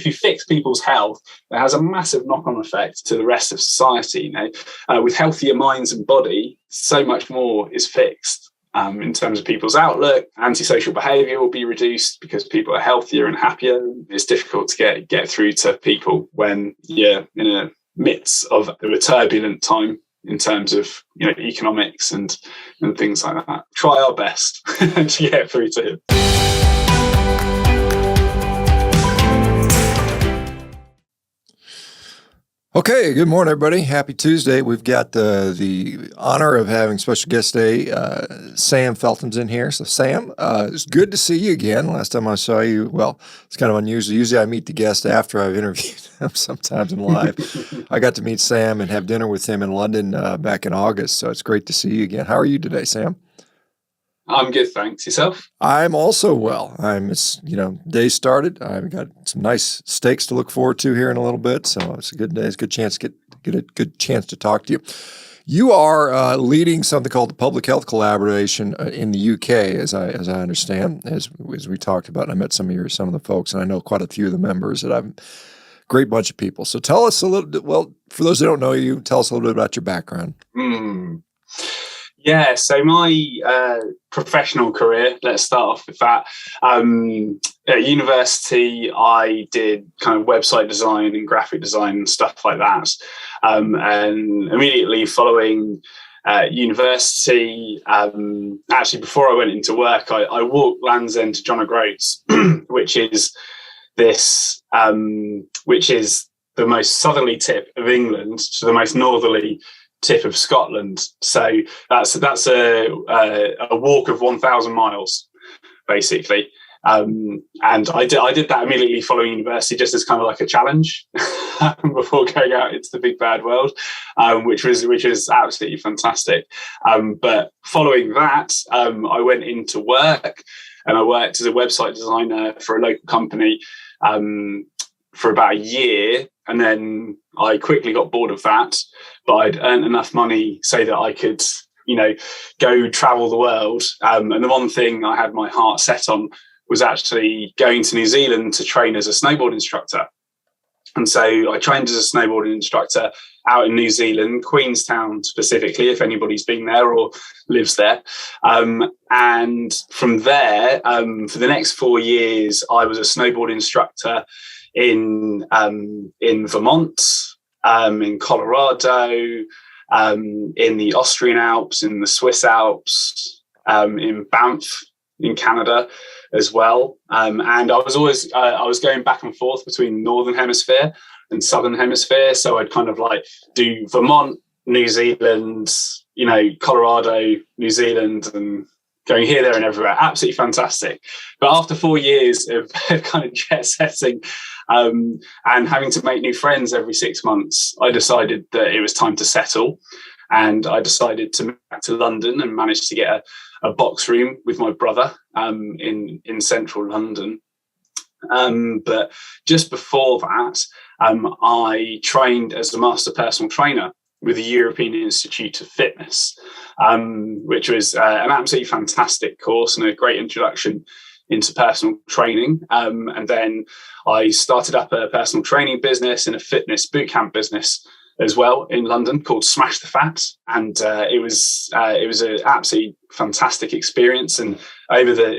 if you fix people's health, it has a massive knock-on effect to the rest of society. With healthier minds and body, so much more is fixed. In terms of people's outlook, antisocial behaviour will be reduced because people are healthier and happier. It's difficult to get through to people when you're in a midst of a turbulent time in terms of economics and things like that. Try our best to get through to him. Okay, good morning, everybody. Happy Tuesday. We've got the honor of having special guest today. Sam Feltham's in here. So, Sam, it's good to see you again. Last time I saw you, well, it's kind of unusual. Usually I meet the guest after I've interviewed them, sometimes in live. I got to meet Sam and have dinner with him in London back in August, so it's great to see you again. How are you today, Sam? I'm good, thanks. Yourself? I'm also well. Day started. I've got some nice steaks to look forward to here in a little bit, so it's a good day. It's a good chance to get a good chance to talk to you. You are leading something called the Public Health Collaboration in the UK, as I understand, as we talked about. I met some of the folks, and I know quite a few of the members. Great bunch of people. So tell us a little bit. Well, for those that don't know you, tell us a little bit about your background. Yeah, so my professional career, let's start off with that. At university, I did kind of website design and graphic design and stuff like that. And immediately following university, actually before I went into work, I walked Land's End to John O'Groats, which is the most southerly tip of England to the most northerly tip of Scotland. So that's a walk of 1,000 miles, basically. And I did that immediately following university, just as kind of like a challenge before going out into the big bad world, which was absolutely fantastic. But following that, I went into work, and I worked as a website designer for a local company for about a year. And then I quickly got bored of that, but I'd earned enough money so that I could, go travel the world. And the one thing I had my heart set on was actually going to New Zealand to train as a snowboard instructor. And so I trained as a snowboard instructor out in New Zealand, Queenstown specifically, if anybody's been there or lives there. And from there, for the next 4 years, I was a snowboard instructor in Vermont, in Colorado, in the Austrian Alps, in the Swiss Alps, in Banff, in Canada as well. And I was always I was going back and forth between Northern Hemisphere and Southern Hemisphere. So I'd kind of like do Vermont, New Zealand, Colorado, New Zealand, and going here, there, and everywhere. Absolutely fantastic. But after 4 years of kind of jet setting and having to make new friends every 6 months, I decided that it was time to settle. And I decided to move back to London and managed to get a box room with my brother in central London. But just before that, I trained as a master personal trainer with the European Institute of Fitness, which was an absolutely fantastic course and a great introduction into personal training. And then I started up a personal training business and a fitness bootcamp business as well in London called Smash the Fat. And it was an absolutely fantastic experience. And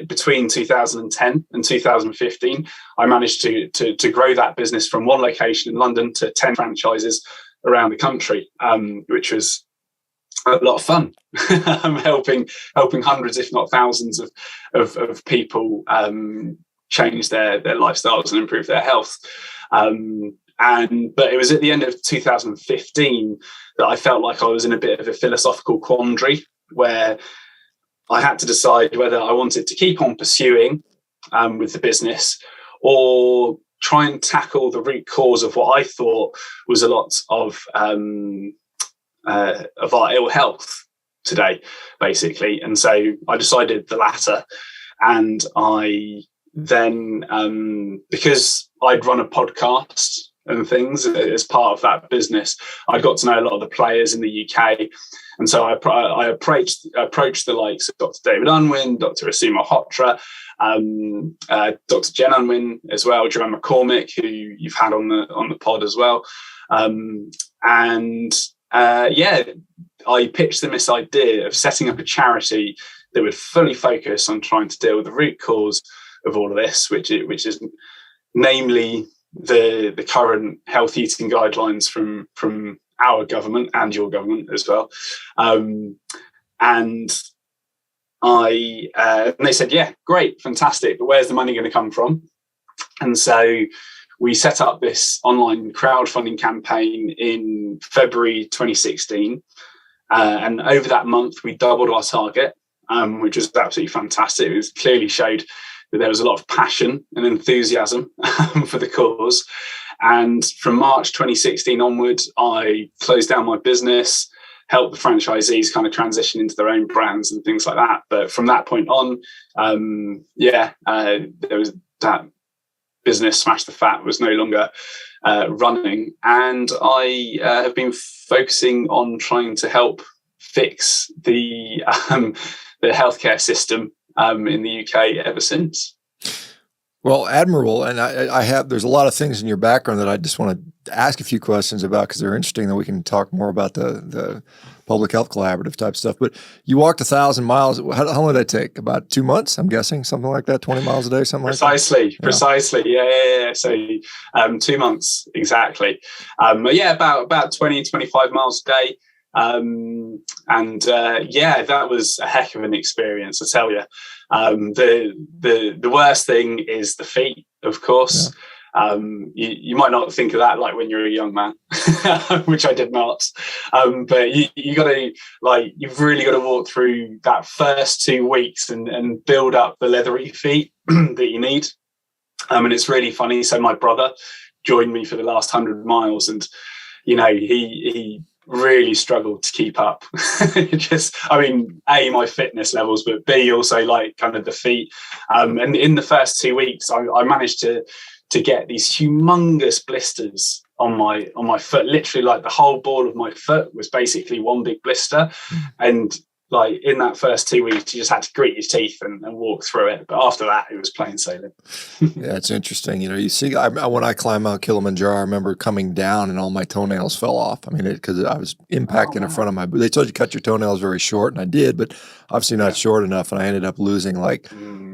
between 2010 and 2015, I managed to grow that business from one location in London to 10 franchises around the country, which was a lot of fun. helping hundreds, if not thousands, of people change their lifestyles and improve their health. But it was at the end of 2015 that I felt like I was in a bit of a philosophical quandary where I had to decide whether I wanted to keep on pursuing with the business or try and tackle the root cause of what I thought was a lot of our ill health today, basically. And so I decided the latter. And I then, because I'd run a podcast and things as part of that business, I got to know a lot of the players in the UK. And so I approached the likes of Dr. David Unwin, Dr. Malhotra, Dr. Jen Unwin as well, Joan McCormack, who you've had on the pod as well. I pitched them this idea of setting up a charity that would fully focus on trying to deal with the root cause of all of this, which is namely the current health eating guidelines from our government and your government as well. And they said, yeah, great, fantastic, but where's the money going to come from? And so we set up this online crowdfunding campaign in February 2016. And over that month, we doubled our target, which was absolutely fantastic. It clearly showed that there was a lot of passion and enthusiasm for the cause. And from March 2016 onwards, I closed down my business, helped the franchisees kind of transition into their own brands and things like that. But from that point on, there was that business, Smash the Fat, was no longer running. And I have been focusing on trying to help fix the healthcare system in the UK ever since. Well, admirable. And there's a lot of things in your background that I just want to ask a few questions about because they're interesting, that we can talk more about the public health collaborative type stuff. But you walked 1,000 miles. How long did that take? About 2 months, I'm guessing, something like that, 20 miles a day, something like that? Precisely. Yeah. So 2 months, exactly. About 20, 25 miles a day. That was a heck of an experience, I tell you. The worst thing is the feet, of course. Yeah. You might not think of that like when you're a young man, which I did not. But you've really got to walk through that first 2 weeks and build up the leathery feet that you need. And it's really funny. So my brother joined me for the last 100 miles, and he really struggled to keep up. A, my fitness levels, but B, also like kind of the feet. And in the first 2 weeks, I managed to get these humongous blisters on my foot. Literally, like the whole ball of my foot was basically one big blister. And like in that first 2 weeks, you just had to grit your teeth and walk through it. But after that, it was plain sailing. Yeah, it's interesting. You see, when I climbed Mount Kilimanjaro, I remember coming down and all my toenails fell off. Because I was impacting in front of my boot. They told you cut your toenails very short, and I did, but obviously not short enough. And I ended up losing like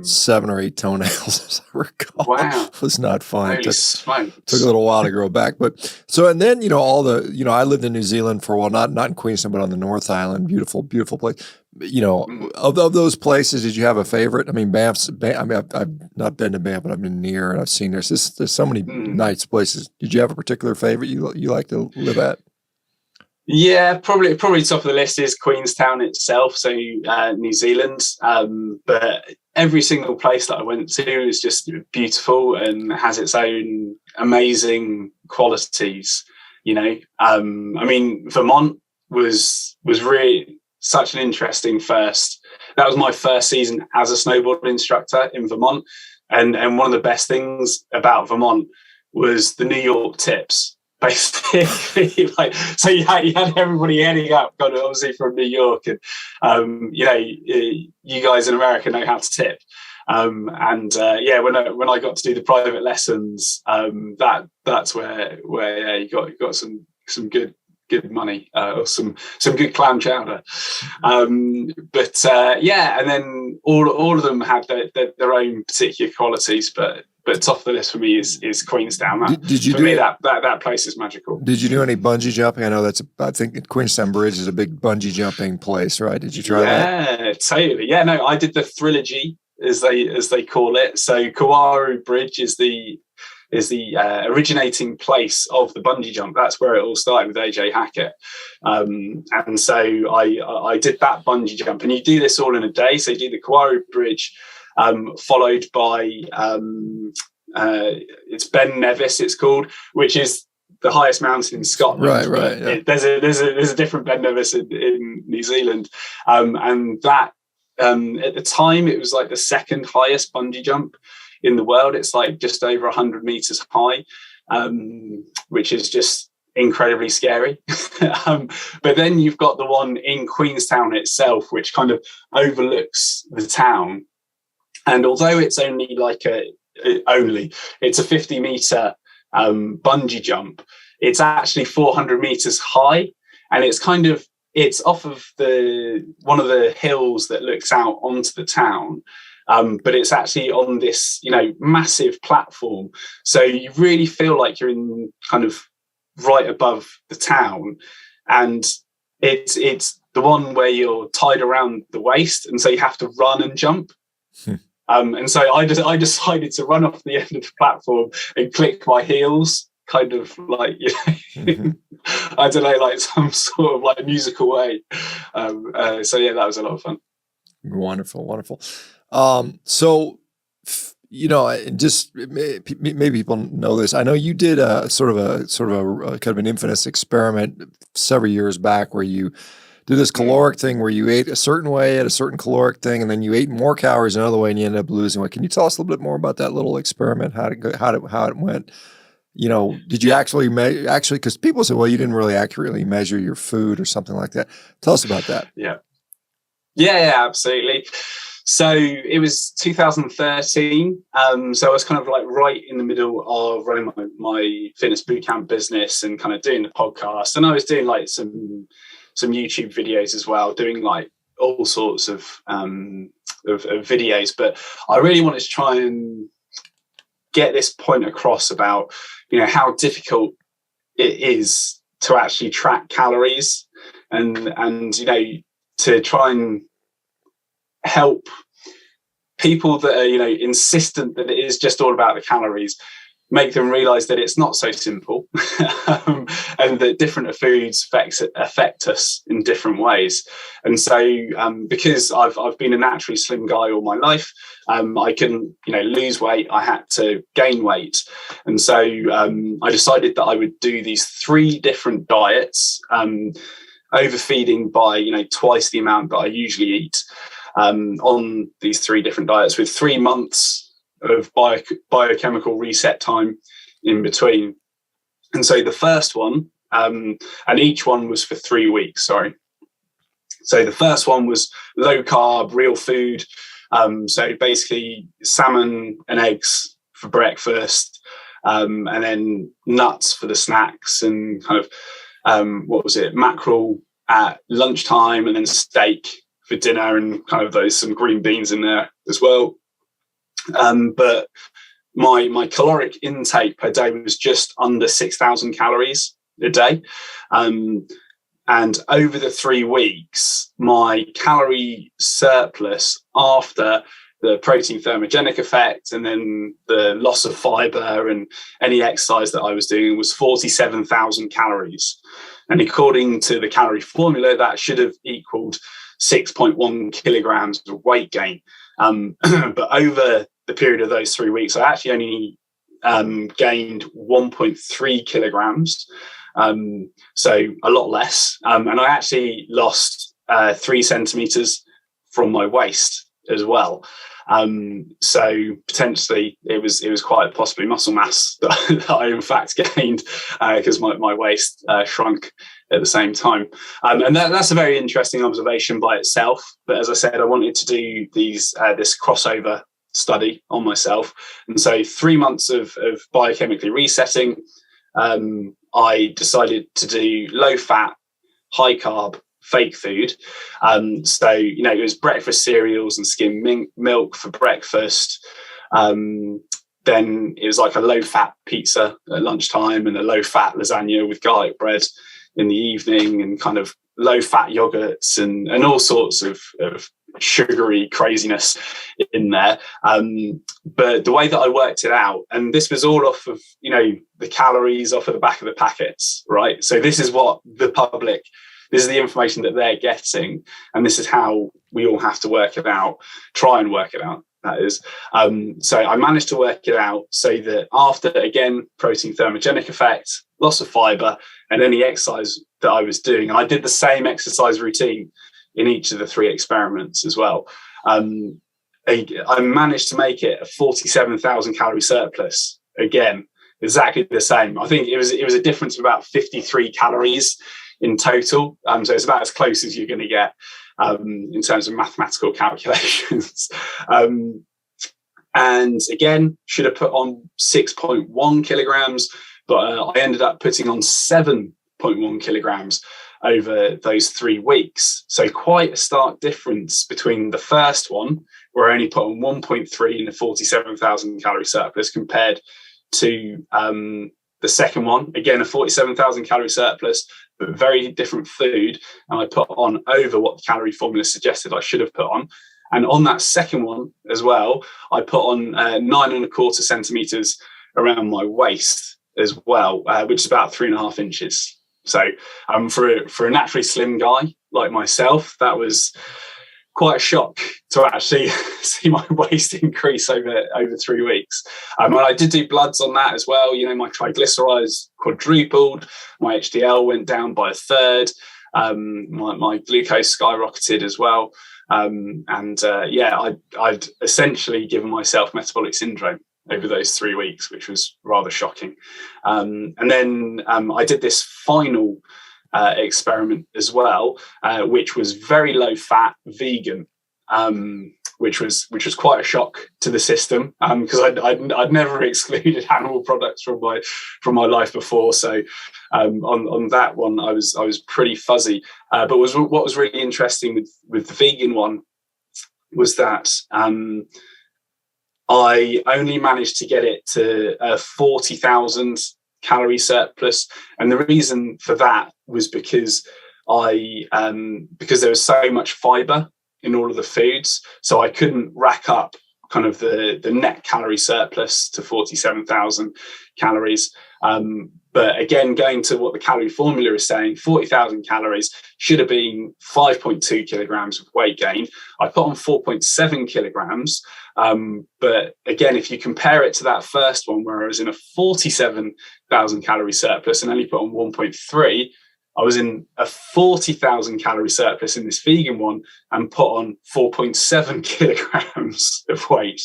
7 or 8 toenails, as I recall. Wow. It was not fun. It took a a little while to grow back. But so, and then, I lived in New Zealand for a while, not in Queensland, but on the North Island. Beautiful, beautiful place. Of those places, did you have a favorite? Banff. I've not been to Banff, but I've been near and I've seen there's so many nice places. Did you have a particular favorite you like to live at? Yeah, probably top of the list is Queenstown itself, so New Zealand. But every single place that I went to is just beautiful and has its own amazing qualities. Vermont was really such an interesting first. That was my first season as a snowboard instructor in Vermont. And one of the best things about Vermont was the New York tips, basically. So you had everybody heading up, kind of obviously from New York. And, you guys in America know how to tip. When I got to do the private lessons, that's where you got some good money or some good clam chowder, and then all of them had their own particular qualities, but top of the list for me is Queenstown. Did you for me that place is magical. Did you do any bungee jumping? I know I think Queenstown Bridge is a big bungee jumping place, right? Did you try that? Yeah, totally. Yeah, no, I did the Trilogy as they call it. So Kauaru Bridge is the originating place of the bungee jump. That's where it all started with AJ Hackett. And so I did that bungee jump, and you do this all in a day. So you do the Kauaru Bridge, followed by it's Ben Nevis, it's called, which is the highest mountain in Scotland. Right. Yeah. There's a different Ben Nevis in New Zealand, and that at the time it was like the second highest bungee jump in the world. It's like just over 100 meters high, which is just incredibly scary. But then you've got the one in Queenstown itself, which kind of overlooks the town. And although it's only like it's a 50-meter bungee jump, it's actually 400 meters high, and it's off of one of the hills that looks out onto the town. But it's actually on this, massive platform. So you really feel like you're in kind of right above the town. And it's the one where you're tied around the waist. And so you have to run and jump. And so I decided to run off the end of the platform and click my heels, kind of like, I don't know, like some sort of like musical way. So yeah, that was a lot of fun. Wonderful. So, just maybe people know this. I know you did a sort of a kind of an infamous experiment several years back where you did this caloric thing where you ate a certain way at a certain caloric thing, and then you ate more calories another way, and you ended up losing weight. Can you tell us a little bit more about that little experiment? How it went? Did you actually because people say, well, you didn't really accurately measure your food or something like that. Tell us about that. Yeah, absolutely. So it was 2013. So I was kind of like right in the middle of running my fitness bootcamp business and kind of doing the podcast. And I was doing like some YouTube videos as well, doing like all sorts of videos. But I really wanted to try and get this point across about, how difficult it is to actually track calories and to try and help people that are, insistent that it is just all about the calories, make them realize that it's not so simple and that different foods affect us in different ways. And so because I've been a naturally slim guy all my life, I couldn't lose weight. I had to gain weight. And so I decided that I would do these 3 different diets, overfeeding by twice the amount that I usually eat, on these 3 different diets with 3 months of biochemical reset time in between. And so the first one, and each one was for 3 weeks, sorry. So the first one was low carb, real food. So basically salmon and eggs for breakfast, and then nuts for the snacks, and kind of, mackerel at lunchtime, and then steak for dinner, and kind of some green beans in there as well. But my caloric intake per day was just under 6,000 calories a day. And over the 3 weeks, my calorie surplus after the protein thermogenic effect and then the loss of fiber and any exercise that I was doing was 47,000 calories. And according to the calorie formula, that should have equaled 6.1 kilograms of weight gain. But over the period of those 3 weeks, I actually only gained 1.3 kilograms. So a lot less. And I actually lost 3 centimeters from my waist as well. So potentially it was quite possibly muscle mass that I in fact gained because my waist shrunk at the same time. And that's a very interesting observation by itself. But as I said, I wanted to do this crossover study on myself. And so 3 months of biochemically resetting, I decided to do low fat, high carb, fake food. So, it was breakfast cereals and skim milk for breakfast. Then it was like a low fat pizza at lunchtime and a low fat lasagna with garlic bread in the evening, and kind of low fat yogurts and all sorts of sugary craziness in there. But the way that I worked it out, and this was all off of, the calories off of the back of the packets, right? So this is what the public, this is the information that they're getting, and this is how we all have to work it out, try and work it out, that is. So I managed to work it out so that after, again, protein thermogenic effect, loss of fiber, and any exercise that I was doing, and I did the same exercise routine in each of the 3 experiments as well, I managed to make it a 47,000 calorie surplus. Again, exactly the same. I think it was a difference of about 53 calories in total. So it's about as close as you're going to get in terms of mathematical calculations. And again, should have put on 6.1 kilograms, but I ended up putting on 7.1 kilograms over those 3 weeks. So quite a stark difference between the first one, where I only put on 1.3 in a 47,000 calorie surplus, compared to the second one, again, a 47,000 calorie surplus, but very different food. And I put on over what the calorie formula suggested I should have put on. And on that second one as well, I put on 9.25 centimeters around my waist as well, which is about 3.5 inches. So for a naturally slim guy like myself, that was quite a shock to actually see my waist increase over 3 weeks. And I did do bloods on that as well. You know, my triglycerides quadrupled, my HDL went down by a third, my glucose skyrocketed as well. I'd essentially given myself metabolic syndrome over those 3 weeks, which was rather shocking. And then I did this final experiment as well, which was very low fat vegan, which was quite a shock to the system, because I'd never excluded animal products from my life before. So on that one, I was pretty fuzzy. But what was really interesting with the vegan one was that I only managed to get it to 40,000 calorie surplus, and the reason for that was because there was so much fiber in all of the foods, so I couldn't rack up kind of the net calorie surplus to 47,000 calories. But again, going to what the calorie formula is saying, 40,000 calories should have been 5.2 kilograms of weight gain. I put on 4.7 kilograms. But again, if you compare it to that first one, where I was in a 47,000 calorie surplus and only put on 1.3, I was in a 40,000 calorie surplus in this vegan one and put on 4.7 kilograms of weight,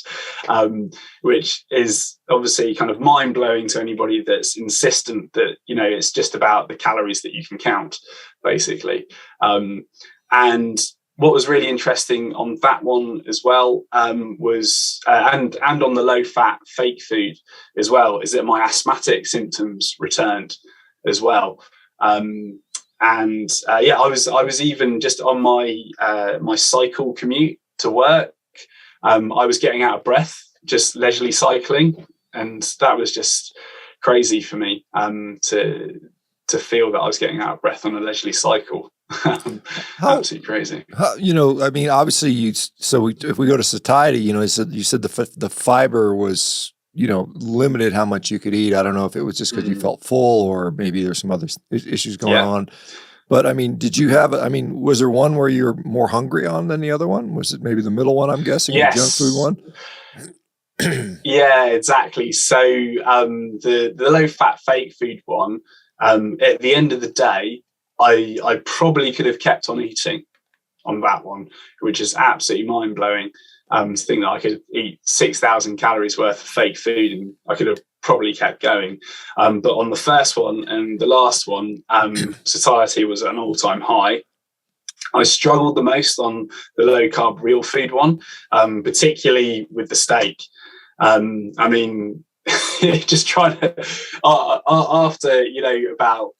which is obviously kind of mind blowing to anybody that's insistent that, you know, it's just about the calories that you can count, basically. And what was really interesting on that one as well was, and on the low fat fake food as well, is that my asthmatic symptoms returned as well. I was even just on my cycle commute to work. I was getting out of breath, just leisurely cycling, and that was just crazy for me to feel that I was getting out of breath on a leisurely cycle. Absolutely crazy. You know, I mean, obviously, if we go to satiety, you know, you said the fiber was, you know, limited how much you could eat. I don't know if it was just because you felt full, or maybe there's some other issues going on. But I mean, was there one where you're more hungry on than the other one? Was it maybe the middle one, I'm guessing, yes. The junk food one? Yeah, exactly. So the low fat fake food one, at the end of the day, I probably could have kept on eating on that one, which is absolutely mind blowing. To think that I could eat 6,000 calories worth of fake food and I could have probably kept going. But on the first one and the last one, satiety was at an all-time high. I struggled the most on the low carb real food one, particularly with the steak. I mean, just trying to, after, you know, about,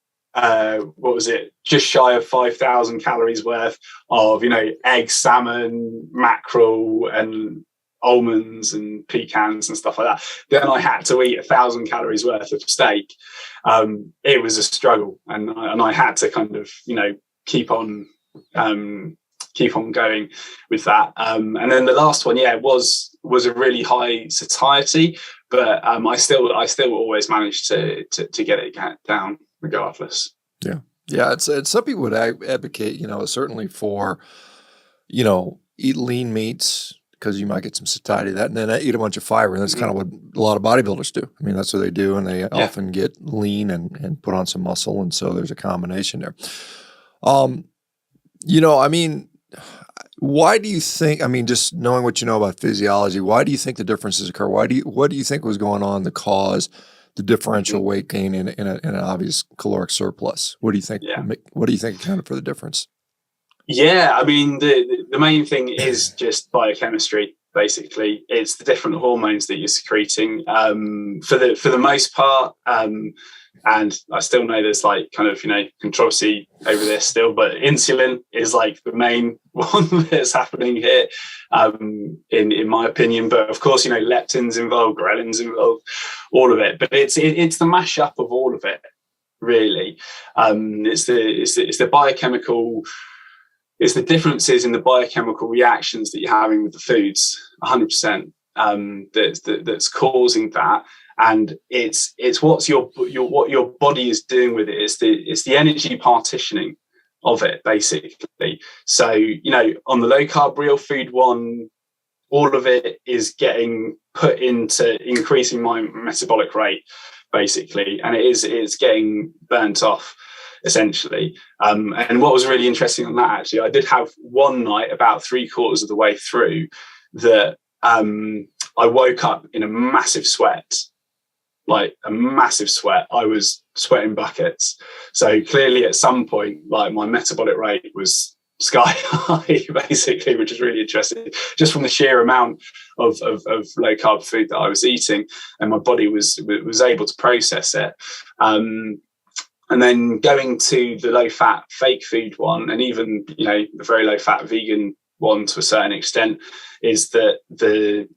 what was it, just shy of 5,000 calories worth of, you know, egg, salmon, mackerel and almonds and pecans and stuff like that. Then I had to eat 1,000 calories worth of steak. It was a struggle, and I had to kind of, you know, keep on going with that. And then the last one, was a really high satiety, but I still always managed to get it down regardless. Yeah. It's some people would advocate, you know, certainly for, you know, eat lean meats because you might get some satiety of that, and then eat a bunch of fiber. And that's kind of what a lot of bodybuilders do. I mean, that's what they do, and they often get lean and put on some muscle, and so there's a combination there. You know, I mean, why do you think, I mean, just knowing what you know about physiology, why do you think the differences occur? What do you think was going on to cause the differential weight gain in an obvious caloric surplus? What do you think? What do you think accounted for the difference? Yeah, I mean, the main thing is just biochemistry, Basically, it's the different hormones that you're secreting for the most part. And I still know there's like kind of, controversy over this still, but insulin is like the main one that's happening here, in my opinion. But of course, leptin's involved, ghrelins involved, all of it. But it's the mashup of all of it, really. It's the biochemical. It's the differences in the biochemical reactions that you're having with the foods, 100%, that's causing that. And it's what your body is doing with it. It's the energy partitioning of it, basically. So, on the low carb real food one, all of it is getting put into increasing my metabolic rate, basically, and it's getting burnt off, essentially. And what was really interesting on that, actually, I did have one night about 3/4 of the way through that I woke up in a massive sweat. Like a massive sweat. I was sweating buckets. So clearly at some point, like my metabolic rate was sky high, basically, which is really interesting, just from the sheer amount of low carb food that I was eating, and my body was able to process it. And then going to the low fat fake food one, and even, the very low fat vegan one to a certain extent, is that the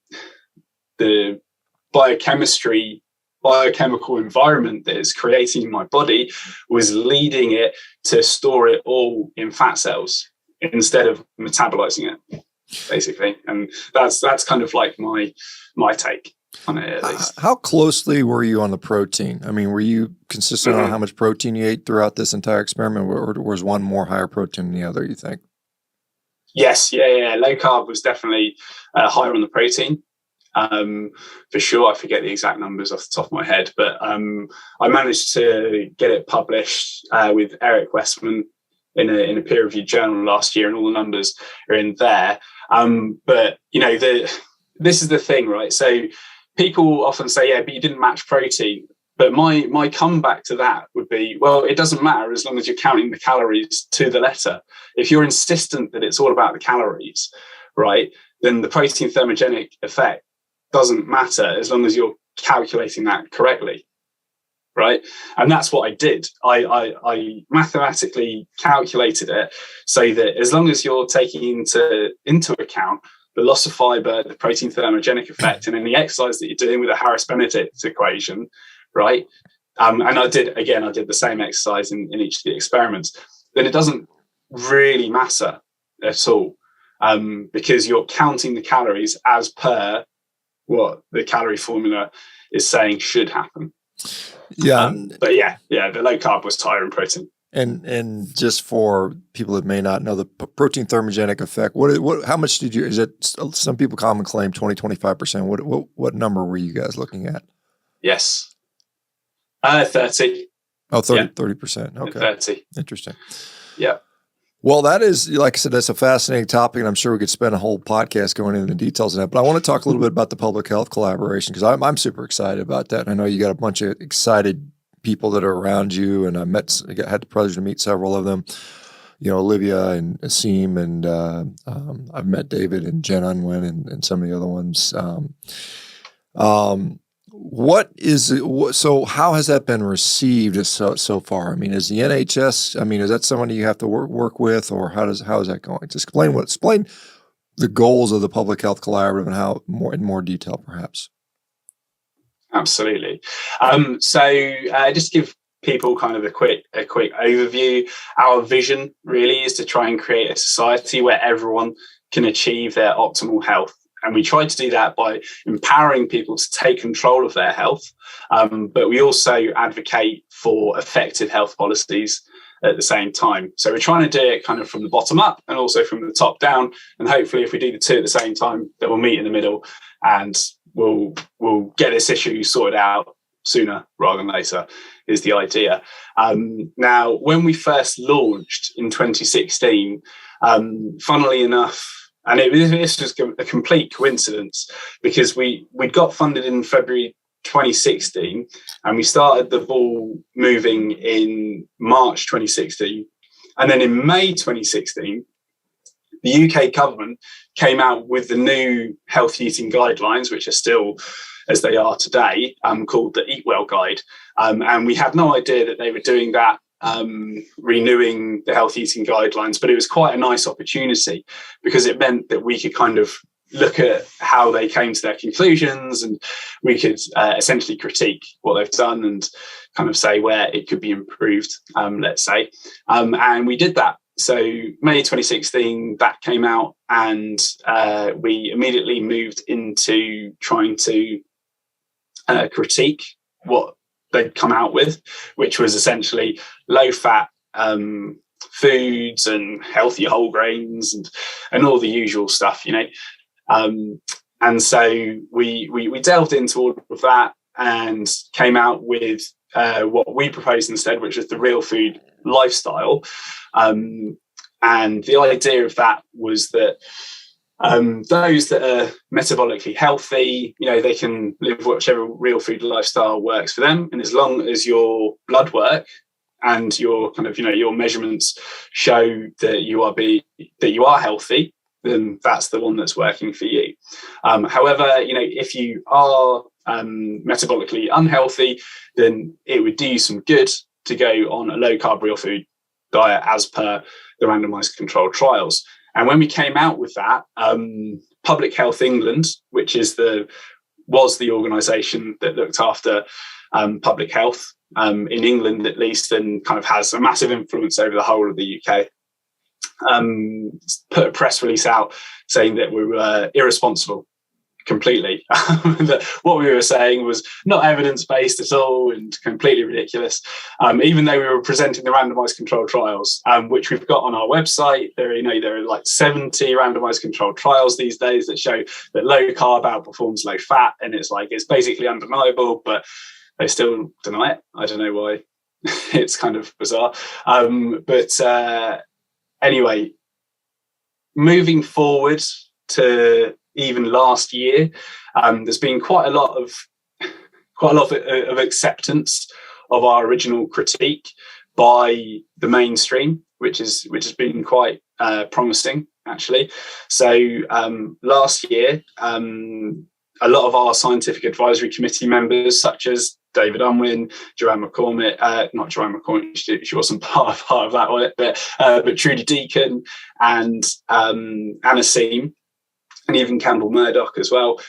biochemical environment that is creating in my body was leading it to store it all in fat cells instead of metabolizing it, basically. And that's kind of like my take on it, at least. How closely were you on the protein? I mean, were you consistent on how much protein you ate throughout this entire experiment, or was one more higher protein than the other, you think? Yes, yeah. Low carb was definitely higher on the protein. For sure. I forget the exact numbers off the top of my head, but I managed to get it published with Eric Westman in a peer-reviewed journal last year, and all the numbers are in there. But this is the thing, right? So people often say, yeah, but you didn't match protein. But my comeback to that would be, well, it doesn't matter as long as you're counting the calories to the letter. If you're insistent that it's all about the calories, right, then the protein thermogenic effect doesn't matter as long as you're calculating that correctly, right? And that's what I did. I mathematically calculated it so that as long as you're taking into account the loss of fiber, the protein thermogenic effect, and then the exercise that you're doing with the Harris-Benedict equation, right? And I did the same exercise in each of the experiments. Then it doesn't really matter at all, because you're counting the calories as per what the calorie formula is saying should happen. Yeah. But yeah, the low carb was higher in protein. And just for people that may not know the protein thermogenic effect, how much did you, is it, some people commonly claim 20-25%. What number were you guys looking at? Yes. 30. Oh, 30%. Okay. 30. Interesting. Yeah. Well, that is, like I said, that's a fascinating topic, and I'm sure we could spend a whole podcast going into the details of that. But I want to talk a little bit about the public health collaboration, because I'm super excited about that. And I know you got a bunch of excited people that are around you, and I had the pleasure to meet several of them. Olivia and Asim, and I've met David and Jen Unwin and some of the other ones. What is it? So how has that been received so far? I mean, is the NHS? I mean, is that someone you have to work with, or how is that going? Just explain the goals of the Public Health Collaborative and how in more detail, perhaps. Absolutely. So just give people kind of a quick overview. Our vision really is to try and create a society where everyone can achieve their optimal health. And we try to do that by empowering people to take control of their health. But we also advocate for effective health policies at the same time. So we're trying to do it kind of from the bottom up and also from the top down. And hopefully if we do the two at the same time, that we'll meet in the middle and we'll get this issue sorted out sooner rather than later, is the idea. Now, when we first launched in 2016, funnily enough, and this was a complete coincidence, because we'd got funded in February 2016, and we started the ball moving in March 2016. And then in May 2016, the UK government came out with the new healthy eating guidelines, which are still as they are today, called the Eat Well Guide. And we had no idea that they were doing that, renewing the health eating guidelines, but it was quite a nice opportunity because it meant that we could kind of look at how they came to their conclusions, and we could essentially critique what they've done and kind of say where it could be improved, let's say. And we did that. So May 2016, that came out, and we immediately moved into trying to critique what they'd come out with, which was essentially low-fat foods and healthy whole grains and all the usual stuff, you know. And so we delved into all of that and came out with what we proposed instead, which was the real food lifestyle. And the idea of that was that those that are metabolically healthy, you know, they can live whichever real food lifestyle works for them. And as long as your blood work and your kind of, you know, your measurements show that you are healthy, then that's the one that's working for you. However, you know, if you are metabolically unhealthy, then it would do you some good to go on a low carb real food diet as per the randomized controlled trials. And when we came out with that, Public Health England, which was the organisation that looked after public health in England at least, and kind of has a massive influence over the whole of the UK, put a press release out saying that we were irresponsible completely. That what we were saying was not evidence-based at all and completely ridiculous, even though we were presenting the randomized controlled trials, which we've got on our website. There are like 70 randomized controlled trials these days that show that low carb outperforms low fat, and it's basically undeniable, but they still deny it. I don't know why. It's kind of bizarre. Anyway, moving forward to even last year, there's been quite a lot of acceptance of our original critique by the mainstream, which has been quite promising, actually. So last year, a lot of our scientific advisory committee members, such as David Unwin, Joan McCormack, not Joan McCormack, she wasn't part of that one, but Trudy Deacon and Anna Seam, and even Campbell Murdoch as well,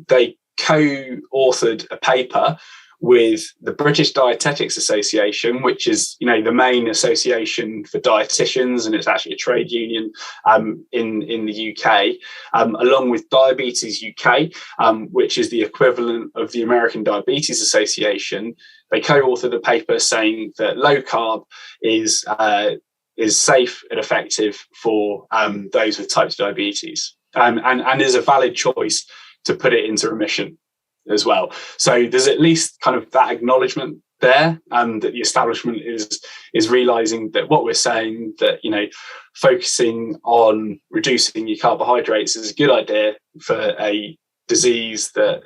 they co-authored a paper with the British Dietetics Association, which is, you know, the main association for dietitians, and it's actually a trade union in the UK, along with Diabetes UK, which is the equivalent of the American Diabetes Association. They co-authored a paper saying that low carb is safe and effective for those with type 2 diabetes, and is a valid choice to put it into remission as well. So there's at least kind of that acknowledgement there, that the establishment is realizing that what we're saying, that, you know, focusing on reducing your carbohydrates is a good idea for a disease that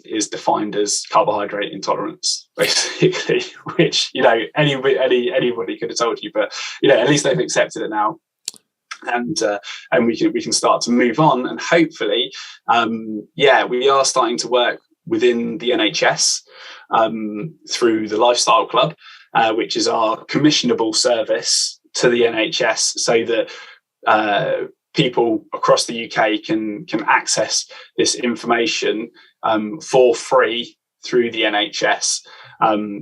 is defined as carbohydrate intolerance, basically, which, you know, anybody could have told you, but, you know, at least they've accepted it now. And we can start to move on, and hopefully, we are starting to work within the NHS through the Lifestyle Club, which is our commissionable service to the NHS, so that people across the UK can access this information for free through the NHS,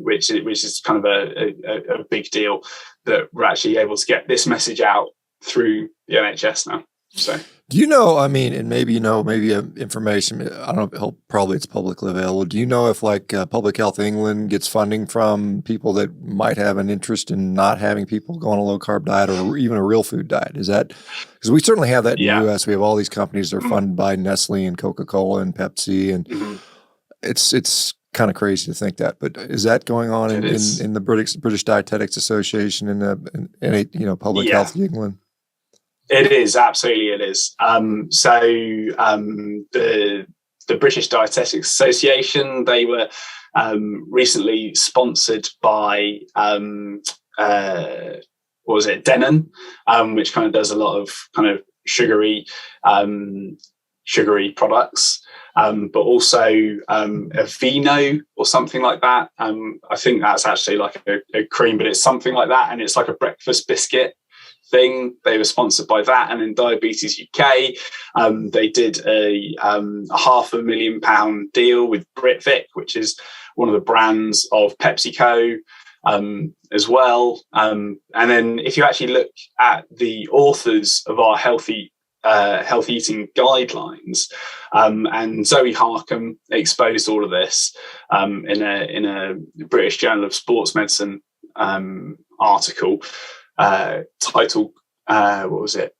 which is kind of a big deal that we're actually able to get this message out through the NHS now. So, do you know, I mean, and maybe, you know, maybe information, I don't know, probably it's publicly available. Do you know if like Public Health England gets funding from people that might have an interest in not having people go on a low carb diet or even a real food diet? Is that, because we certainly have that in the US. We have all these companies that are funded by Nestle and Coca-Cola and Pepsi, and it's kind of crazy to think that, but is that going on in the British Dietetics Association and in Public Health England? It is, absolutely it is. The British Dietetics Association, they were recently sponsored by what was it, Denon, which kind of does a lot of kind of sugary products, but also a vino or something like that. I think that's actually like a cream, but it's something like that, and it's like a breakfast biscuit thing. They were sponsored by that, and in Diabetes UK, they did a £500,000 deal with Britvic, which is one of the brands of PepsiCo, as well. And then if you actually look at the authors of our healthy eating guidelines, and Zoe Harcombe exposed all of this in a British Journal of Sports Medicine article titled what was it,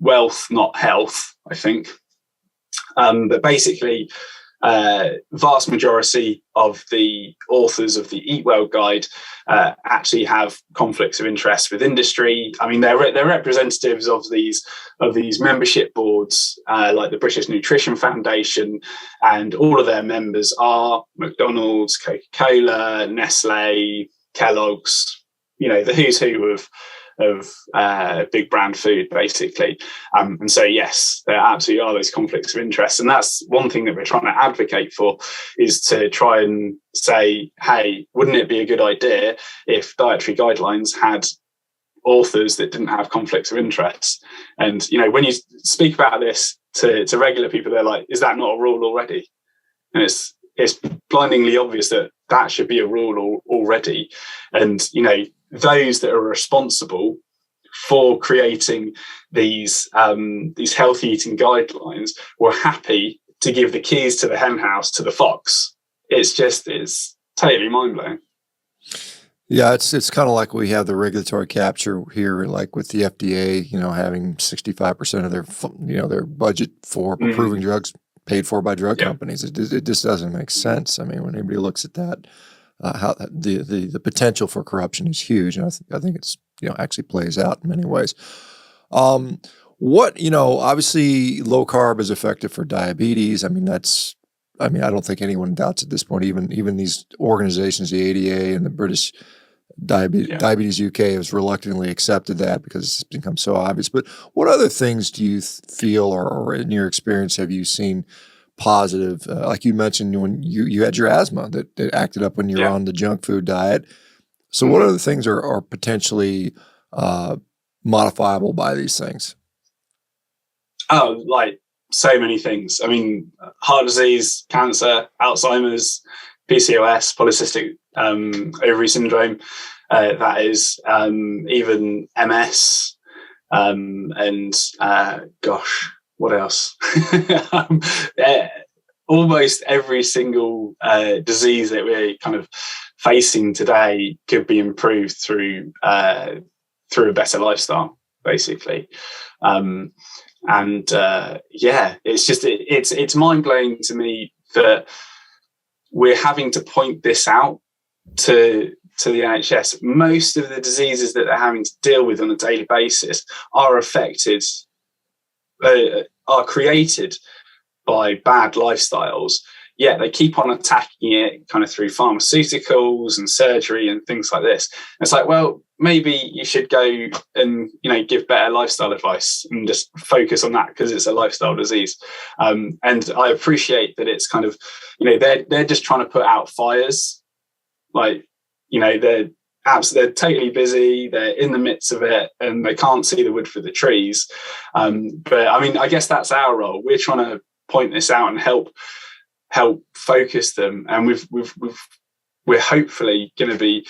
Wealth Not Health, I think. But basically, vast majority of the authors of the Eat Well guide actually have conflicts of interest with industry. I mean, they're representatives of these membership boards, like the British Nutrition Foundation, and all of their members are McDonald's, Coca-Cola, Nestle, Kellogg's, the who's who of big brand food, basically. And so, yes, there absolutely are those conflicts of interest. And that's one thing that we're trying to advocate for, is to try and say, hey, wouldn't it be a good idea if dietary guidelines had authors that didn't have conflicts of interest? And, when you speak about this to regular people, they're like, is that not a rule already? And it's blindingly obvious that should be a rule already. And, those that are responsible for creating these healthy eating guidelines were happy to give the keys to the hen house to the fox. It's totally mind blowing. Yeah, it's kind of like we have the regulatory capture here, like with the FDA, having 65% of their budget for approving drugs paid for by drug companies. It just doesn't make sense. I mean, when anybody looks at that, how the potential for corruption is huge, and I think it's actually plays out in many ways. Obviously low carb is effective for diabetes. I don't think anyone doubts at this point. Even these organizations, the ADA and the British Diabetes UK, has reluctantly accepted that because it's become so obvious. But what other things do you feel, or in your experience, have you seen positive? Like you mentioned, when you had your asthma that acted up when you were on the junk food diet. So what other things are potentially modifiable by these things? Oh, like so many things. I mean, heart disease, cancer, Alzheimer's, PCOS, polycystic ovary syndrome, that is, even MS, and gosh, what else? Almost every single disease that we're kind of facing today could be improved through a better lifestyle, basically. It's mind blowing to me that we're having to point this out to the NHS. Most of the diseases that they're having to deal with on a daily basis are created by bad lifestyles, yet they keep on attacking it kind of through pharmaceuticals and surgery and things like this. And it's like, well, maybe you should go and give better lifestyle advice and just focus on that, because it's a lifestyle disease. And I appreciate that it's kind of, they're just trying to put out fires. Like, they're totally busy, they're in the midst of it, and they can't see the wood for the trees. But I mean, I guess that's our role. We're trying to point this out and help focus them, and we're hopefully going to be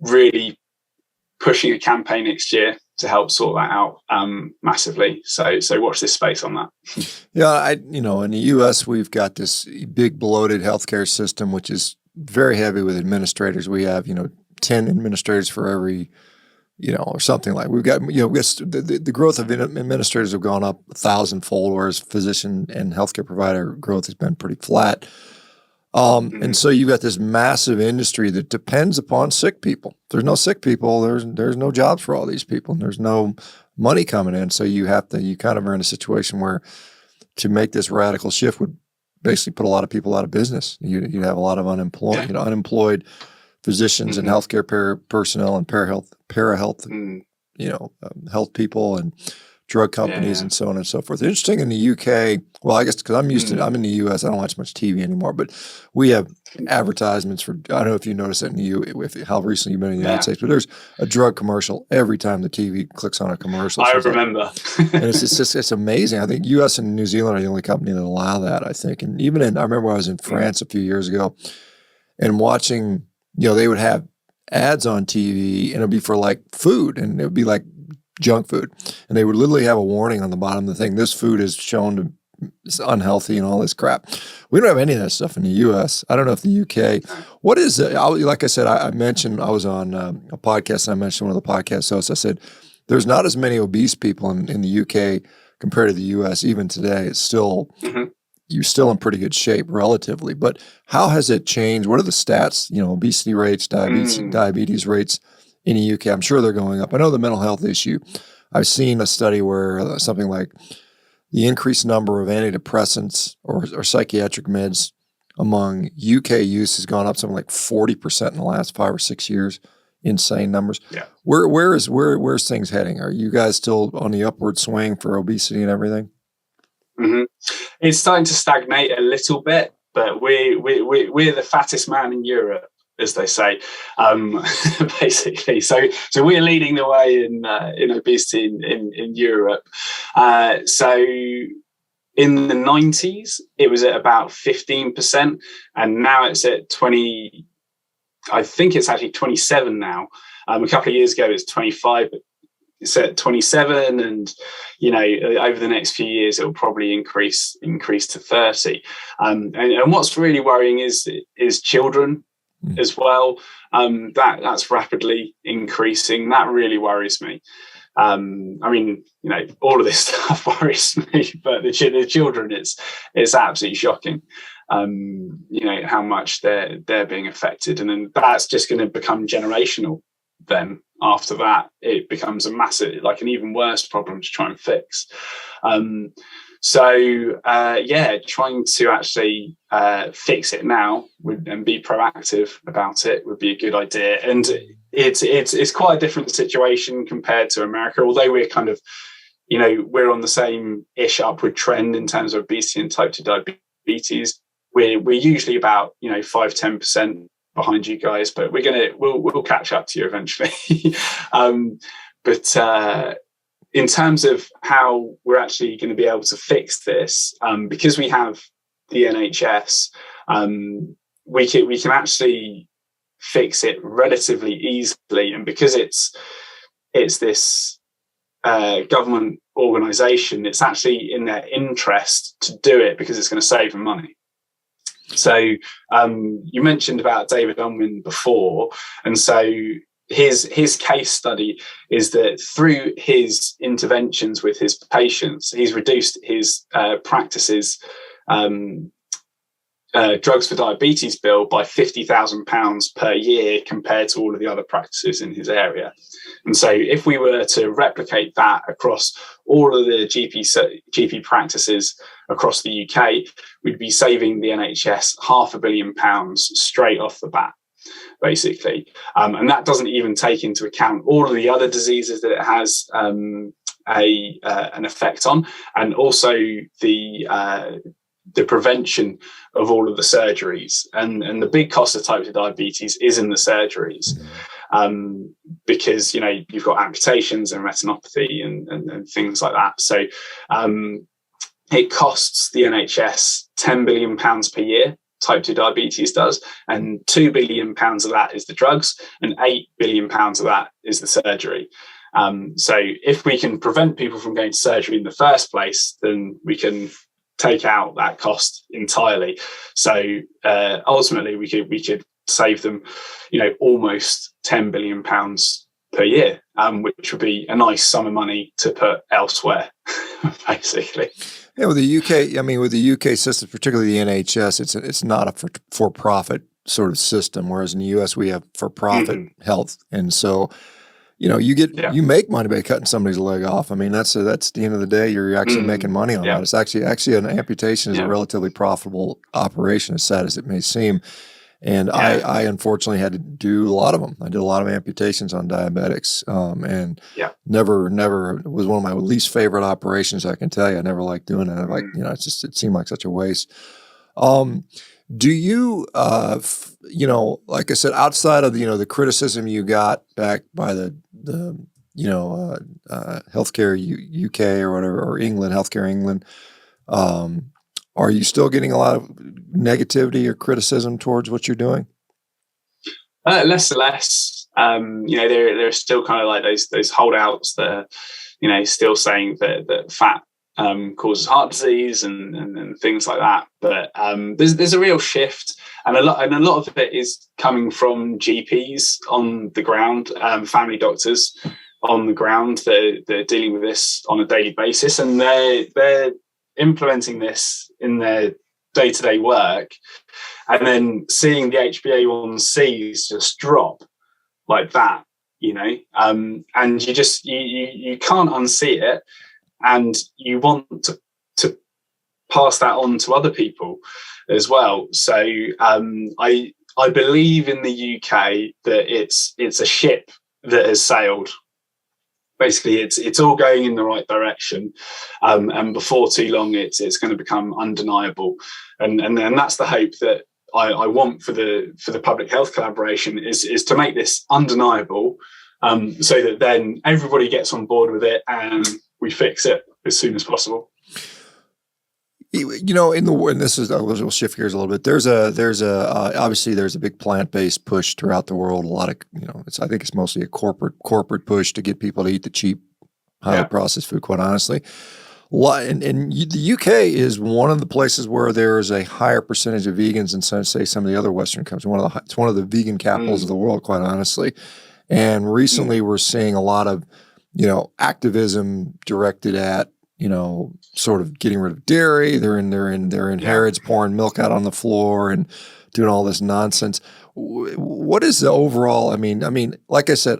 really pushing a campaign next year to help sort that out massively. So watch this space on that. Yeah, in the U.S. we've got this big bloated healthcare system, which is very heavy with administrators. We have 10 administrators for every or something like. We've got the growth of administrators have gone up 1,000-fold, whereas physician and healthcare provider growth has been pretty flat. And so you've got this massive industry that depends upon sick people. If there's no sick people, there's no jobs for all these people, and there's no money coming in. So you kind of are in a situation where to make this radical shift would basically put a lot of people out of business. You'd have a lot of unemployed physicians and healthcare personnel and parahealth, health people and drug companies and so on and so forth. Interesting in the UK, well, I guess because I'm used to, I'm in the US, I don't watch much TV anymore, but we have advertisements for, I don't know if you notice that in the how recently you've been in the United States, but there's a drug commercial every time the TV clicks on a commercial. I remember. And it's amazing. I think US and New Zealand are the only company that allow that, I think. And even I remember I was in France a few years ago and watching, they would have ads on TV and it'd be for like food and it would be like junk food. And they would literally have a warning on the bottom of the thing. This food is shown to it's unhealthy and all this crap. We don't have any of that stuff in the U.S. I don't know if the U.K. What is it? Like I said, I mentioned I was on a podcast and I mentioned one of the podcast hosts. I said, there's not as many obese people in the U.K. compared to the U.S. Even today. It's still, you're still in pretty good shape relatively. But how has it changed? What are the stats, obesity rates, diabetes rates in the UK? I'm sure they're going up. I know the mental health issue. I've seen a study where something like the increased number of antidepressants or psychiatric meds among UK youth has gone up something like 40% in the last 5 or 6 years. Insane numbers. Yeah. Where's things heading? Are you guys still on the upward swing for obesity and everything? It's starting to stagnate a little bit, but we're the fattest man in Europe, as they say, basically. So we're leading the way in obesity in Europe. So in the 90s, it was at about 15%, and now it's at 20. I think it's actually 27 now. A couple of years ago, it's 25, but it's at 27, and over the next few years, it will probably increase to 30. And what's really worrying is children as well. That's rapidly increasing. That really worries me. All of this stuff worries me, but the children, it's absolutely shocking. How much they're being affected, and then that's just going to become generational. Then after that, it becomes a massive, like an even worse problem to try and fix. Trying to actually fix it now and be proactive about it would be a good idea. And it's quite a different situation compared to America, although we're kind of, we're on the same-ish upward trend in terms of obesity and type 2 diabetes. We're usually about 5-10% behind you guys, but we'll catch up to you eventually. But in terms of how we're actually going to be able to fix this, because we have the NHS, we can actually fix it relatively easily, and because it's this government organisation, it's actually in their interest to do it because it's going to save them money. So you mentioned about David Unwin before, and so his case study is that through his interventions with his patients, he's reduced his practices drugs for diabetes bill by £50,000 per year compared to all of the other practices in his area. And so if we were to replicate that across all of the GP practices across the UK, we'd be saving the NHS £500 million straight off the bat, basically. And that doesn't even take into account all of the other diseases that it has an effect on, and also the prevention of all of the surgeries, and the big cost of type 2 diabetes is in the surgeries, because you've got amputations and retinopathy and things like that. So it costs the NHS £10 billion per year. Type 2 diabetes does, and £2 billion of that is the drugs, and £8 billion of that is the surgery. So if we can prevent people from going to surgery in the first place, then we can take out that cost entirely. So ultimately, we could save them, almost £10 billion per year, which would be a nice sum of money to put elsewhere, basically. Yeah, with the UK system, particularly the NHS, it's not a for-profit sort of system, whereas in the US we have for-profit health, and so you make money by cutting somebody's leg off. I mean, that's the end of the day, you're actually making money on that. It's actually an amputation is a relatively profitable operation, as sad as it may seem. And I unfortunately had to do a lot of them. I did a lot of amputations on diabetics, and never it was one of my least favorite operations. I can tell you, I never liked doing it. Like, it seemed like such a waste. Do you, like I said, outside of the criticism you got back by the healthcare UK or whatever, or England, healthcare England, are you still getting a lot of negativity or criticism towards what you're doing? Less and less. There are still kind of like those holdouts that are, still saying that fat causes heart disease and things like that. But there's a real shift, and a lot of it is coming from GPs on the ground, family doctors on the ground that are dealing with this on a daily basis, and they're implementing this in their day-to-day work, and then seeing the HbA1cs just drop like that, and you can't unsee it, and you want to pass that on to other people as well. So I believe in the UK that it's a ship that has sailed. Basically, it's all going in the right direction, and before too long, it's going to become undeniable, and that's the hope that I want for the public health collaboration is to make this undeniable, so that then everybody gets on board with it and we fix it as soon as possible. And this is, we'll shift gears a little bit. There's obviously there's a big plant-based push throughout the world. A lot of, I think it's mostly a corporate push to get people to eat the cheap, highly processed food, quite honestly. And the UK is one of the places where there is a higher percentage of vegans than, say, some of the other Western countries. It's one of the vegan capitals of the world, quite honestly. And recently we're seeing a lot of, activism directed at, sort of getting rid of dairy. They're in Harrods pouring milk out on the floor and doing all this nonsense. What is the overall? I mean, like I said,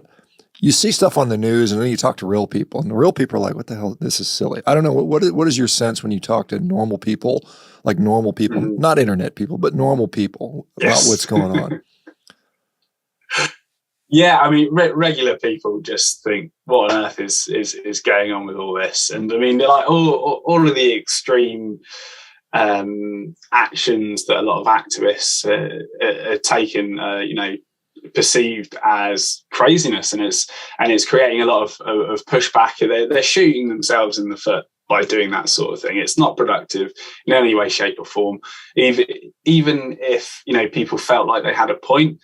you see stuff on the news and then you talk to real people, and the real people are like, "What the hell? This is silly." I don't know. What is your sense when you talk to normal people, not internet people, but normal people about what's going on? Yeah, I mean, regular people just think, "What on earth is going on with all this?" And I mean, like all of the extreme actions that a lot of activists are taken, perceived as craziness, and it's creating a lot of pushback. They're shooting themselves in the foot by doing that sort of thing. It's not productive in any way, shape, or form. Even if people felt like they had a point.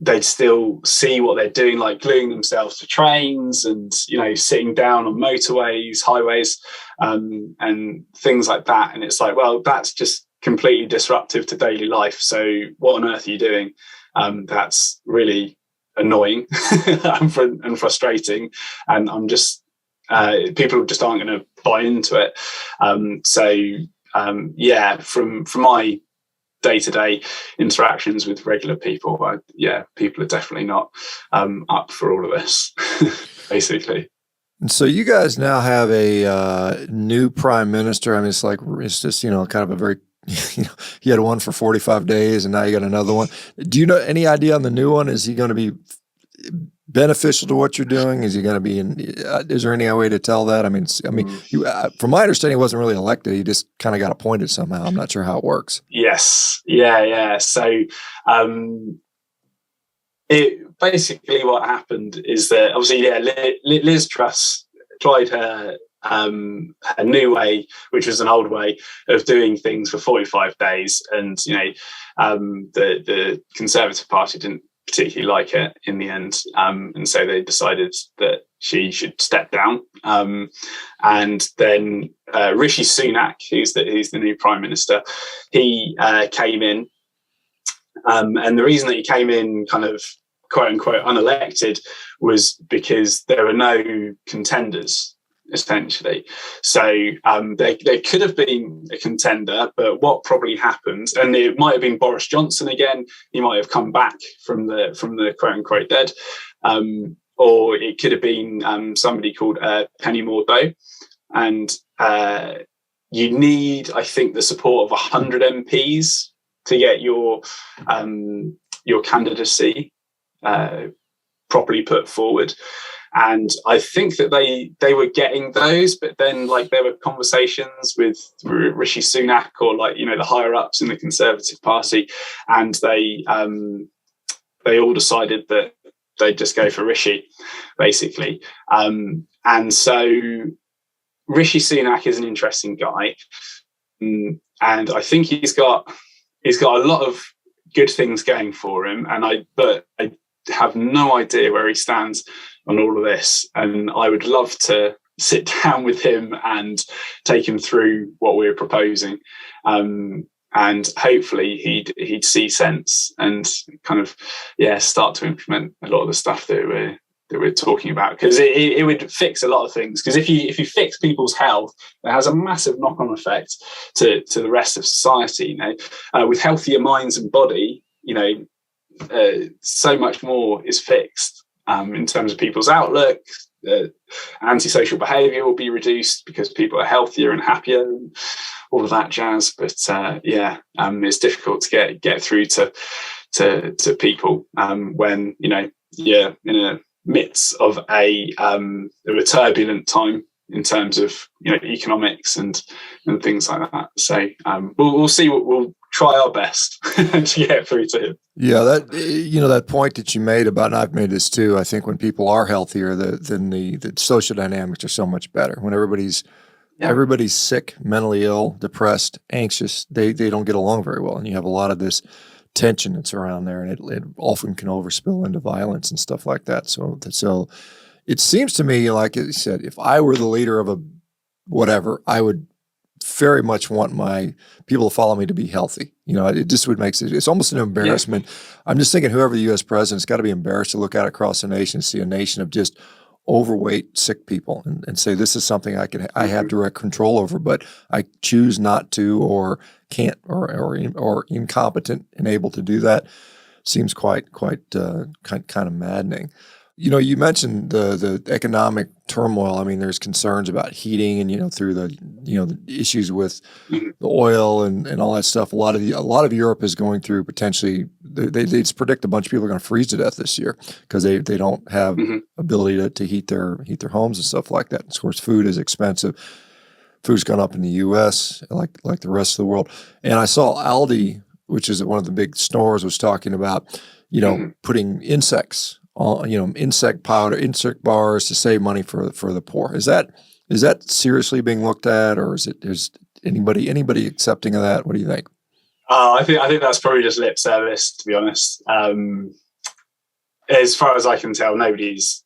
They'd still see what they're doing, like gluing themselves to trains and, sitting down on motorways, highways, and things like that. And it's like, well, that's just completely disruptive to daily life. So what on earth are you doing? That's really annoying and frustrating. And I'm just, people just aren't going to buy into it. From my day-to-day interactions with regular people, people are definitely not up for all of this, basically. And so you guys now have a new prime minister. I mean, it's just kind of a very, you had one for 45 days and now you got another one. Do you know any idea on the new one? Is he going to be beneficial to what you're doing? Is he going to be is there any way to tell that? I mean, from my understanding, he wasn't really elected. He just kind of got appointed somehow. I'm not sure how it works. Yes. Yeah. So, it basically what happened is that obviously, Liz Truss tried her new way, which was an old way of doing things for 45 days. And, the Conservative Party didn't particularly like it in the end, and so they decided that she should step down, and then Rishi Sunak, who's the new prime minister, he came in, and the reason that he came in kind of quote unquote unelected was because there were no contenders, essentially. So there could have been a contender, but what probably happened, and it might have been Boris Johnson again, he might have come back from the quote unquote dead, or it could have been somebody called Penny Mordaunt, and you need, I think, the support of 100 MPs to get your candidacy properly put forward. And I think that they were getting those, but then like there were conversations with Rishi Sunak or like, you know, the higher ups in the Conservative Party, and they all decided that they'd just go for Rishi, basically. And so Rishi Sunak is an interesting guy, and I think he's got a lot of good things going for him. But I have no idea where he stands on all of this, and I would love to sit down with him and take him through what we're proposing, and hopefully he'd see sense and kind of start to implement a lot of the stuff that we're talking about, because it would fix a lot of things. Because if you fix people's health, it has a massive knock-on effect to the rest of society. You know, with healthier minds and body, you know, so much more is fixed. In terms of people's outlook, antisocial behaviour will be reduced because people are healthier and happier, and all of that jazz. But it's difficult to get through to people when, you know, you're in a midst of a turbulent time in terms of, you know, economics and things like that. So we'll see. We'll try our best to get through to him. Yeah, that point that you made about, and I've made this too, I think when people are healthier, then the social dynamics are so much better. When everybody's sick, mentally ill, depressed, anxious, they don't get along very well, and you have a lot of this tension that's around there, and it often can overspill into violence and stuff like that. So it seems to me, like you said, if I were the leader of a whatever, I would very much want my people to follow me to be healthy. You know, it just would make it's almost an embarrassment. Yeah. I'm just thinking whoever the U.S. president's got to be embarrassed to look out across the nation, see a nation of just overweight, sick people, and say this is something I have direct control over, but I choose not to, or can't, or incompetent and able to do that. Seems quite kind of maddening. You know, you mentioned the economic turmoil. I mean, there's concerns about heating, and, you know, through the issues with the oil and all that stuff. A lot of Europe is going through potentially. They just predict a bunch of people are going to freeze to death this year because they don't have ability to heat their homes and stuff like that. And of course, food is expensive. Food's gone up in the U.S. like the rest of the world. And I saw Aldi, which is one of the big stores, was talking about, you know, putting insects. Insect powder, insect bars to save money for the poor. Is that seriously being looked at, or is anybody accepting of that? What do you think? I think that's probably just lip service, to be honest. As far as I can tell, nobody's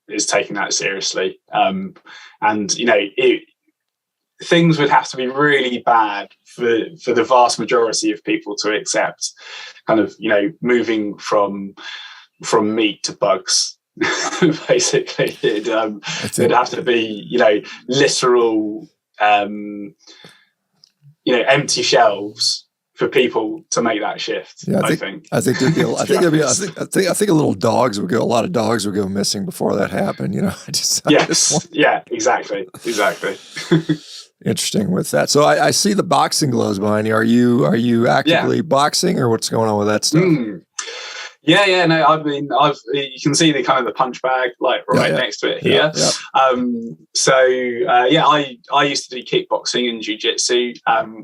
is taking that seriously. And you know, things would have to be really bad for the vast majority of people to accept kind of, you know, moving from meat to bugs. Basically, it'd have to be, you know, literal, you know, empty shelves for people to make that shift. Yeah, I think there'd be. I think a lot of dogs would go missing before that happened. You know, exactly. Interesting with that. So I see the boxing gloves behind you. Are you actively boxing, or what's going on with that stuff? Yeah. No, I mean, you can see the kind of the punch bag like next to it here. I used to do kickboxing and jiu-jitsu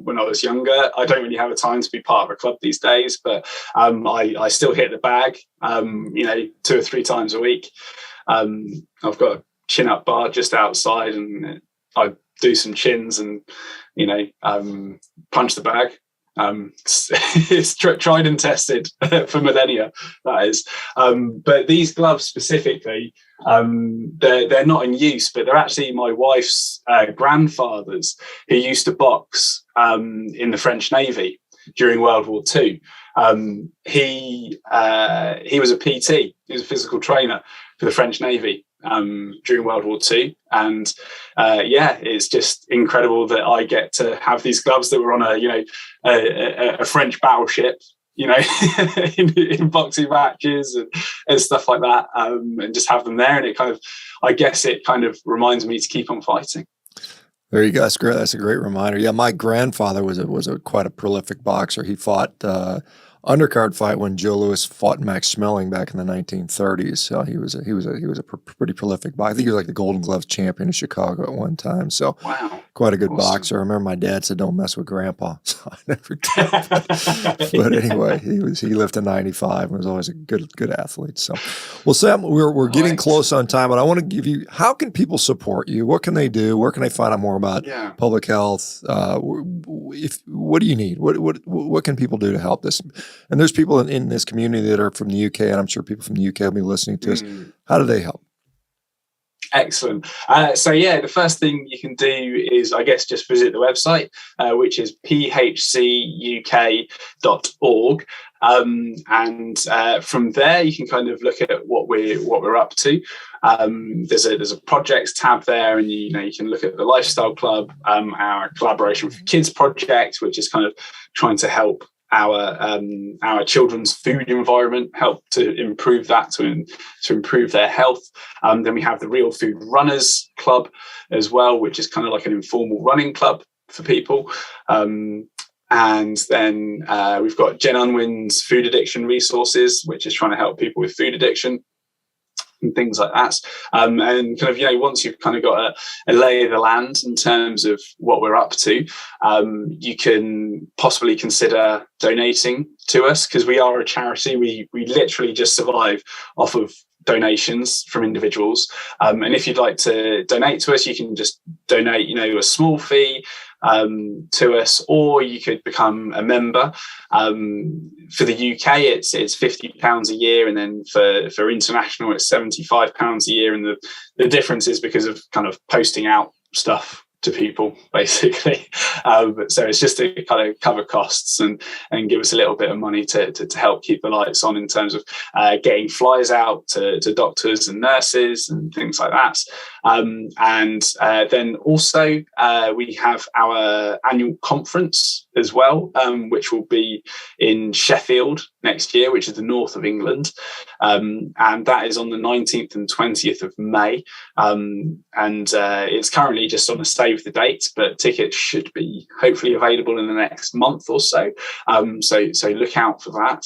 when I was younger. I don't really have a time to be part of a club these days, but I still hit the bag, you know, 2 or 3 times a week. I've got a chin-up bar just outside, and I do some chins and, you know, punch the bag. It's tried and tested for millennia, that is. But these gloves specifically, they're not in use, but they're actually my wife's grandfather's, who used to box in the French Navy during World War II. He was a PT. He was a physical trainer for the French Navy during World War II, and it's just incredible that I get to have these gloves that were on a French battleship, you know, in boxing matches and stuff like that, and just have them there, and it kind of reminds me to keep on fighting. There you go. That's great. That's a great reminder. Yeah, my grandfather was a quite a prolific boxer. He fought undercard fight when Joe Louis fought Max Schmeling back in the 1930s. So he was a pretty prolific boxer. I think he was like the Golden Gloves champion in Chicago at one time. So Wow. quite a good Awesome. boxer. I remember my dad said, "Don't mess with Grandpa." So I never did. But anyway, he lived to 95 and was always a good athlete. So, well, Sam, we're getting close on time, but I want to give you. How can people support you? What can they do? Where can they find out more about public health? What do you need? What can people do to help this? And there's people in this community that are from the UK, and I'm sure people from the UK will be listening to us. How do they help? Excellent. So the first thing you can do is, I guess, just visit the website, which is phcuk.org. And from there, you can kind of look at what we're up to. There's a projects tab there, and you can look at the Lifestyle Club, our collaboration with Kids project, which is kind of trying to help our children's food environment, help to improve that, to improve their health. Then we have the Real Food Runners Club as well, which is kind of like an informal running club for people. And then we've got Jen Unwin's Food Addiction Resources, which is trying to help people with food addiction and things like that. And kind of, once you've kind of got a lay of the land in terms of what we're up to, you can possibly consider donating to us, because we are a charity. We literally just survive off of donations from individuals. And if you'd like to donate to us, you can just donate, a small fee to us, or you could become a member. For the UK, it's £50 a year, and then for international, it's £75 a year. And the difference is because of kind of posting out stuff to people, basically. So it's just to kind of cover costs and give us a little bit of money to help keep the lights on in terms of getting flyers out to doctors and nurses and things like that. And then also we have our annual conference as well, which will be in Sheffield next year, which is the north of England. And that is on the 19th and 20th of May. And it's currently just on a save the date, but tickets should be hopefully available in the next month or so. So look out for that.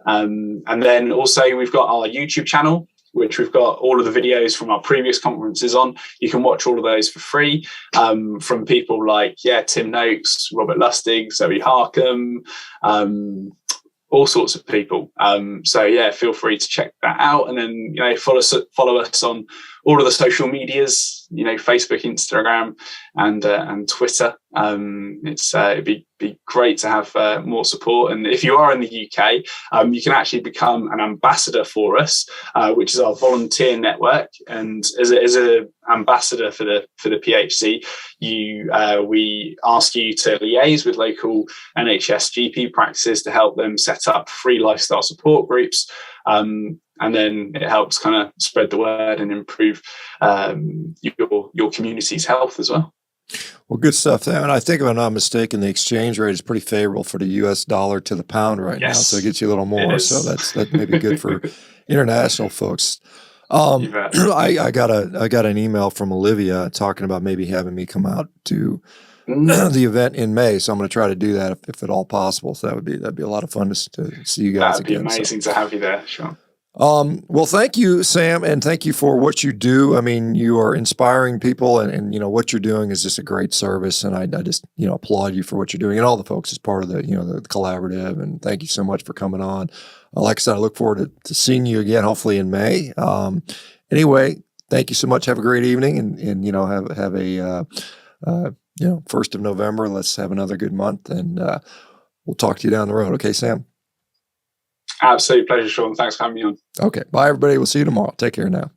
And then also we've got our YouTube channel, which we've got all of the videos from our previous conferences on. You can watch all of those for free, from people like Tim Noakes, Robert Lustig, Zoe Harkham, all sorts of people. So feel free to check that out, and then follow us on all of the social medias, Facebook, Instagram, and Twitter. It'd be great to have more support. And if you are in the UK, you can actually become an ambassador for us, which is our volunteer network. And as a ambassador for the PHC, we ask you to liaise with local NHS GP practices to help them set up free lifestyle support groups. And then it helps kind of spread the word and improve your community's health as well. Well, good stuff there. And I think, if I'm not mistaken, the exchange rate is pretty favorable for the US dollar to the pound right now. So it gets you a little more. So that may be good for international folks. I got an email from Olivia talking about maybe having me come out to the event in May. So I'm going to try to do that if at all possible. So that'd be a lot of fun to see you guys again. That'd be amazing to have you there, Shawn. Well, thank you, Sam, and thank you for what you do. I mean, you are inspiring people, and what you're doing is just a great service, and I just applaud you for what you're doing, and all the folks as part of the the collaborative. And thank you so much for coming on. Like I said, I look forward to seeing you again, hopefully in May. Anyway, thank you so much. Have a great evening, and have a 1st of November. Let's have another good month, and we'll talk to you down the road. Okay, Sam. Absolute pleasure, Shawn. Thanks for having me on. Okay. Bye, everybody. We'll see you tomorrow. Take care now.